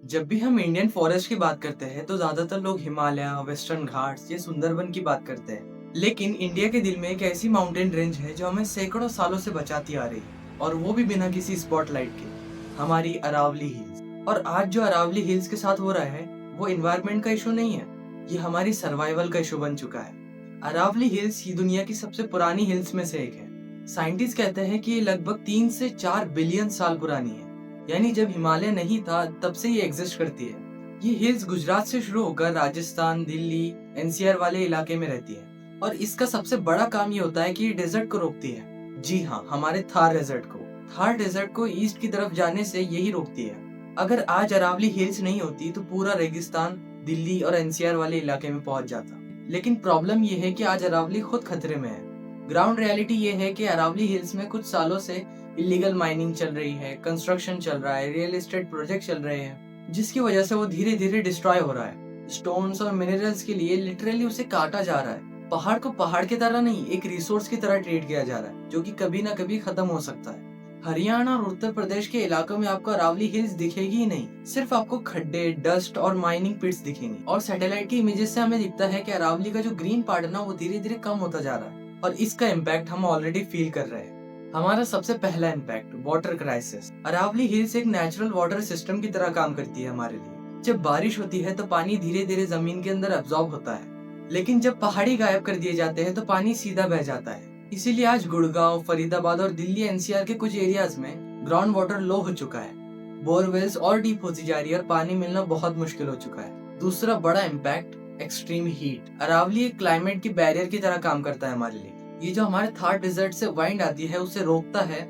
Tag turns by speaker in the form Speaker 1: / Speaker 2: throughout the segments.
Speaker 1: जब भी हम इंडियन फॉरेस्ट की बात करते हैं तो ज्यादातर लोग हिमालय, वेस्टर्न घाट्स या सुंदरबन की बात करते हैं। लेकिन इंडिया के दिल में एक ऐसी माउंटेन रेंज है जो हमें सैकड़ों सालों से बचाती आ रही है, और वो भी बिना किसी स्पॉटलाइट के। हमारी अरावली हिल्स। और आज जो अरावली हिल्स के साथ हो रहा है वो इन्वायरमेंट का इशू नहीं है, ये हमारी सर्वाइवल का इशू बन चुका है। अरावली हिल्स ये दुनिया की सबसे पुरानी हिल्स में से एक है। साइंटिस्ट कहते हैं कि ये लगभग 3 से 4 बिलियन साल पुरानी है, यानी जब हिमालय नहीं था तब से ये एग्जिस्ट करती है। ये हिल्स गुजरात से शुरू होकर राजस्थान, दिल्ली, एनसीआर वाले इलाके में रहती है, और इसका सबसे बड़ा काम ये होता है कि ये डेजर्ट को रोकती है। जी हाँ, हमारे थार डेजर्ट को। थार डेजर्ट को ईस्ट की तरफ जाने से यही रोकती है। अगर आज अरावली हिल्स नहीं होती तो पूरा रेगिस्तान दिल्ली और एनसीआर वाले इलाके में पहुंच जाता। लेकिन प्रॉब्लम ये है कि आज अरावली खुद खतरे में है। ग्राउंड रियलिटी ये है कि अरावली हिल्स में कुछ सालों से इलीगल माइनिंग चल रही है, कंस्ट्रक्शन चल रहा है, रियल एस्टेट प्रोजेक्ट चल रहे हैं, जिसकी वजह से वो धीरे धीरे डिस्ट्रॉय हो रहा है। स्टोन्स और मिनरल्स के लिए लिटरली उसे काटा जा रहा है। पहाड़ को पहाड़ की तरह नहीं, एक रिसोर्स की तरह ट्रीट किया जा रहा है, जो कि कभी ना कभी खत्म हो सकता है। हरियाणा और उत्तर प्रदेश के इलाकों में आपको अरावली हिल्स दिखेगी ही नहीं, सिर्फ आपको खड्डे, डस्ट और माइनिंग पिट्स दिखेंगे। और सैटेलाइट की इमेजेस से हमें दिखता है कि अरावली का जो ग्रीन पार्ट है ना, वो धीरे धीरे कम होता जा रहा है, और इसका इम्पैक्ट हम ऑलरेडी फील कर रहे हैं। हमारा सबसे पहला impact, water crisis. Aravalli hills एक नेचुरल वाटर सिस्टम की तरह काम करती है हमारे लिए। जब बारिश होती है तो पानी धीरे धीरे जमीन के अंदर एब्जॉर्ब होता है, लेकिन जब पहाड़ी गायब कर दिए जाते हैं तो पानी सीधा बह जाता है। इसीलिए आज गुड़गांव, फरीदाबाद और दिल्ली एनसीआर के कुछ एरियाज में ग्राउंड वाटर लो हो चुका है। बोरवेल्स और डीप होती जा रही है और पानी मिलना बहुत मुश्किल हो चुका है। दूसरा बड़ा इम्पैक्ट, एक्सट्रीम हीट। अरावली एक क्लाइमेट की बैरियर की तरह काम करता है हमारे लिए। ये जो हमारे थार डिजर्ट से वाइंड आती है उसे रोकता है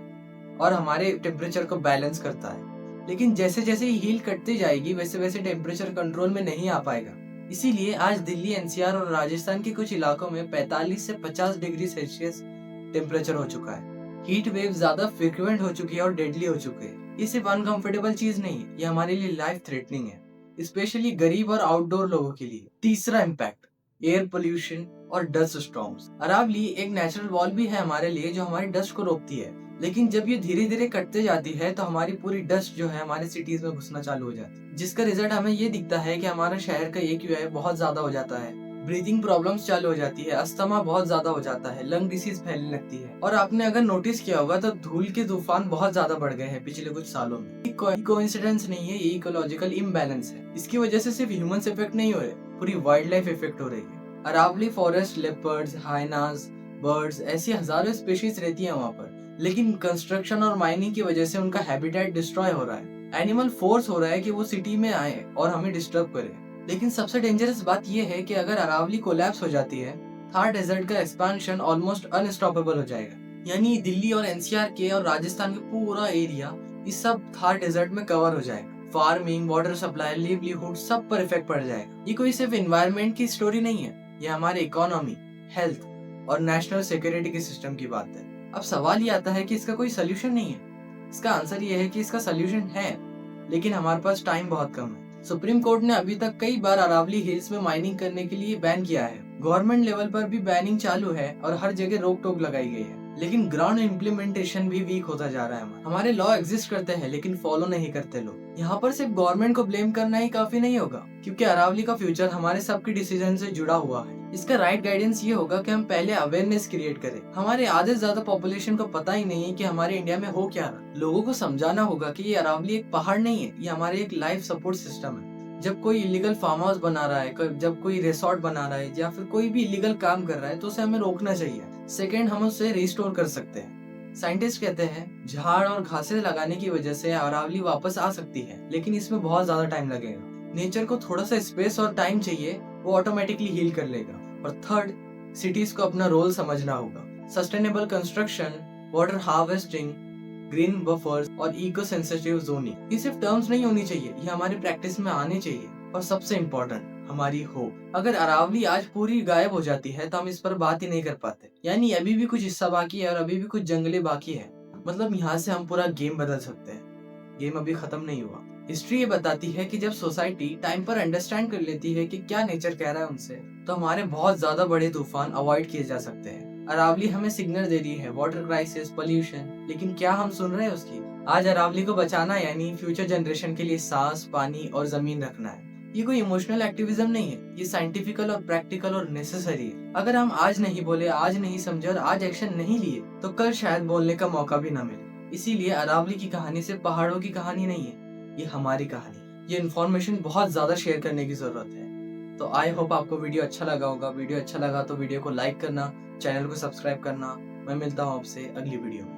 Speaker 1: और हमारे टेम्परेचर को बैलेंस करता है। लेकिन जैसे जैसे ये हील कटती जाएगी वैसे वैसे टेम्परेचर कंट्रोल में नहीं आ पाएगा। इसीलिए आज दिल्ली एनसीआर और राजस्थान के कुछ इलाकों में 45 से 50 डिग्री सेल्सियस टेम्परेचर हो चुका है। हीट वेव ज्यादा फ्रिक्वेंट हो चुकी है और डेडली हो चुके हैं। ये सिर्फ अनकंफर्टेबल चीज नहीं है, ये हमारे लिए लाइफ थ्रेटनिंग है, स्पेशली गरीब और आउटडोर लोगों के लिए। तीसरा इम्पैक्ट, एयर पोल्यूशन और डस्ट स्टॉर्म्स। अरावली एक नेचुरल वॉल भी है हमारे लिए जो हमारी डस्ट को रोकती है, लेकिन जब ये धीरे धीरे कटते जाती है तो हमारी पूरी डस्ट जो है हमारे सिटीज में घुसना चालू हो जाती है, जिसका रिजल्ट हमें ये दिखता है कि हमारा शहर का AQI बहुत ज्यादा हो जाता है, ब्रीदिंग प्रॉब्लम्स चालू हो जाती है, अस्थमा बहुत ज्यादा हो जाता है, लंग डिसीज फैलने लगती है। और आपने अगर नोटिस किया होगा तो धूल के तूफान बहुत ज्यादा बढ़ गए हैं पिछले कुछ सालों में। कोइंसिडेंस नहीं है, ये इकोलॉजिकल इम्बैलेंस है। इसकी वजह से सिर्फ ह्यूमंस इफेक्ट नहीं हो रहे, पूरी वाइल्ड लाइफ इफेक्ट हो रही है। Aravalli forest leopards, hyenas, birds, ऐसी हजारों स्पीशीज रहती है वहाँ पर, लेकिन कंस्ट्रक्शन और माइनिंग की वजह से उनका हैबिटेट डिस्ट्रॉय हो रहा है। एनिमल फोर्स हो रहा है कि वो सिटी में आए और हमें डिस्टर्ब करे। लेकिन सबसे डेंजरस बात यह है कि अगर अरावली कोलैप्स हो जाती है, थार डेजर्ट का एक्सपेंशन ऑलमोस्ट अनस्टॉपेबल हो जाएगा। यानी दिल्ली और एनसीआर के और राजस्थान का पूरा एरिया इस सब थार डेजर्ट में कवर हो जाएगा। फार्मिंग, वाटर सप्लाई, लिवलीहुड सब पर इफेक्ट पड़ जाएगा। ये कोई सिर्फ एनवायरनमेंट की स्टोरी नहीं है, ये हमारे इकोनॉमी, हेल्थ और नेशनल सिक्योरिटी के सिस्टम की बात है। अब सवाल ये आता है कि इसका कोई सोल्यूशन नहीं है। इसका आंसर ये है कि इसका सोल्यूशन है, लेकिन हमारे पास टाइम बहुत कम है। सुप्रीम कोर्ट ने अभी तक कई बार अरावली हिल्स में माइनिंग करने के लिए बैन किया है। गवर्नमेंट लेवल पर भी बैनिंग चालू है और हर जगह रोक टोक लगाई गई है, लेकिन ग्राउंड इम्प्लीमेंटेशन भी वीक होता जा रहा है। हमारे लॉ एग्जिस्ट करते हैं लेकिन फॉलो नहीं करते लोग। यहाँ पर सिर्फ गवर्नमेंट को ब्लेम करना ही काफी नहीं होगा, क्योंकि अरावली का फ्यूचर हमारे सबके डिसीजन से जुड़ा हुआ है। इसका राइट गाइडेंस ये होगा कि हम पहले अवेयरनेस क्रिएट करें। हमारे आधे से ज्यादा पॉपुलेशन को पता ही नहीं है कि हमारे इंडिया में हो क्या रहा। लोगों को समझाना होगा कि ये अरावली एक पहाड़ नहीं है, ये हमारे एक लाइफ सपोर्ट सिस्टम है। जब कोई इलीगल फार्म हाउस बना रहा है, जब कोई रिसोर्ट बना रहा है या फिर कोई भी इलीगल काम कर रहा है, तो उसे हमें रोकना चाहिए। सेकेंड, हम उसे रिस्टोर कर सकते हैं। साइंटिस्ट कहते हैं झाड़ और घासें लगाने की वजह से अरावली वापस आ सकती है, लेकिन इसमें बहुत ज्यादा टाइम लगेगा। नेचर को थोड़ा सा स्पेस और टाइम चाहिए, वो ऑटोमेटिकली हील कर लेगा। और थर्ड, सिटीज को अपना रोल समझना होगा। Sustainable construction, water harvesting, green buffers और इको सेंसिटिव जोनिंग, ये सिर्फ टर्म्स नहीं होनी चाहिए, ये हमारी प्रैक्टिस में आने चाहिए। और सबसे इम्पोर्टेंट, हमारी होप। अगर अरावली आज पूरी गायब हो जाती है तो हम इस पर बात ही नहीं कर पाते। यानी अभी भी कुछ हिस्सा बाकी है और अभी भी कुछ जंगले बाकी है। मतलब यहाँ से हम पूरा गेम बदल सकते हैं। गेम अभी खत्म नहीं हुआ। हिस्ट्री ये बताती है कि जब सोसाइटी टाइम पर अंडरस्टैंड कर लेती है कि क्या नेचर कह रहा है उनसे, तो हमारे बहुत ज्यादा बड़े तूफान अवॉइड किए जा सकते हैं। अरावली हमें सिग्नल दे रही है, वाटर क्राइसिस, पोल्यूशन, लेकिन क्या हम सुन रहे हैं उसकी? आज अरावली को बचाना यानी फ्यूचर जनरेशन के लिए सांस, पानी और जमीन रखना है। ये कोई इमोशनल एक्टिविज्म नहीं है, ये साइंटिफिकल और प्रैक्टिकल और नेसेसरी है। अगर हम आज नहीं बोले, आज नहीं समझे और आज एक्शन नहीं लिए तो कल शायद बोलने का मौका भी ना मिले। इसीलिए अरावली की कहानी सिर्फ पहाड़ों की कहानी नहीं है, ये हमारी कहानी। ये इन्फॉर्मेशन बहुत ज्यादा शेयर करने की जरूरत है। तो आई होप आपको वीडियो अच्छा लगा होगा। वीडियो अच्छा लगा तो वीडियो को लाइक करना, चैनल को सब्सक्राइब करना। मैं मिलता हूँ आपसे अगली वीडियो में।